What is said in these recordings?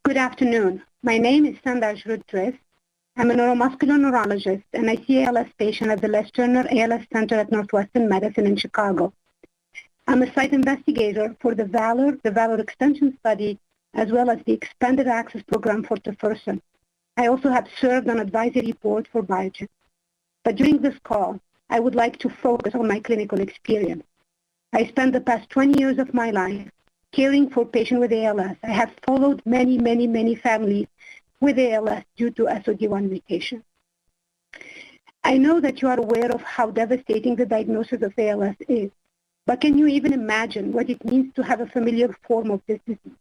Good afternoon. My name is Senda Ajroud-Driss. I'm a neuromuscular neurologist, and I see ALS patients at the Les Turner ALS Center at Northwestern Medicine in Chicago. I'm a site investigator for the VALOR extension study, as well as the expanded access program for tofersen. I also have served on advisory board for Biogen. But during this call, I would like to focus on my clinical experience. I spent the past 20 years of my life caring for patients with ALS. I have followed many families with ALS due to SOD1 mutation. I know that you are aware of how devastating the diagnosis of ALS is, but can you even imagine what it means to have a familiar form of this disease,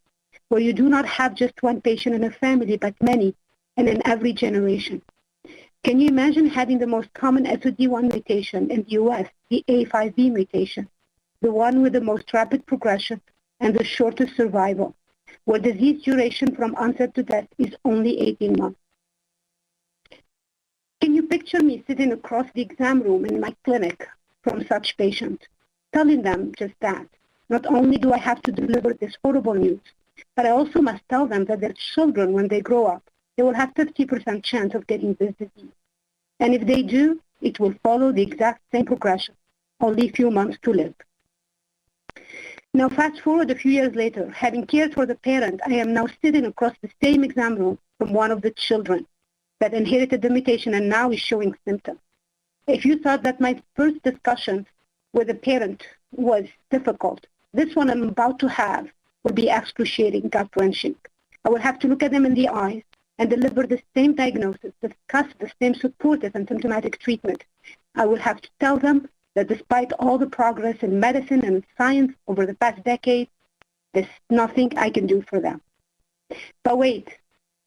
where you do not have just one patient in a family, but many, and in every generation? Can you imagine having the most common SOD1 mutation in the US, the A5B mutation, the one with the most rapid progression and the shortest survival, where disease duration from onset to death is only 18 months? Can you picture me sitting across the exam room in my clinic from such patients, telling them just that? Not only do I have to deliver this horrible news, but I also must tell them that their children, when they grow up, they will have 50% chance of getting this disease. And if they do, it will follow the exact same progression, only a few months to live. Now, fast forward a few years later, having cared for the parent, I am now sitting across the same exam room from one of the children that inherited the mutation and now is showing symptoms. If you thought that my first discussion with a parent was difficult, this one I'm about to have will be excruciating, gut-wrenching. I will have to look at them in the eyes and deliver the same diagnosis, discuss the same supportive and symptomatic treatment. I will have to tell them that despite all the progress in medicine and science over the past decade, there's nothing I can do for them. But wait,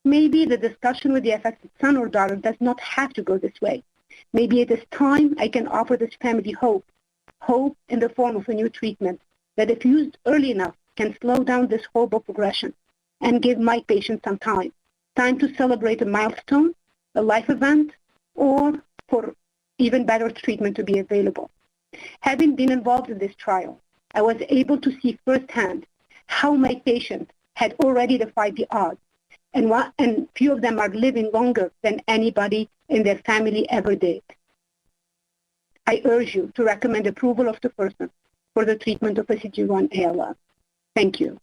maybe the discussion with the affected son or daughter does not have to go this way. Maybe it is time I can offer this family hope in the form of a new treatment that, if used early enough, can slow down this horrible progression and give my patient some time to celebrate a milestone, a life event, or for even better treatment to be available. Having been involved in this trial, I was able to see firsthand how my patients had already defied the odds, and few of them are living longer than anybody in their family ever did. I urge you to recommend approval of tofersen for the treatment of SOD1 ALS. Thank you.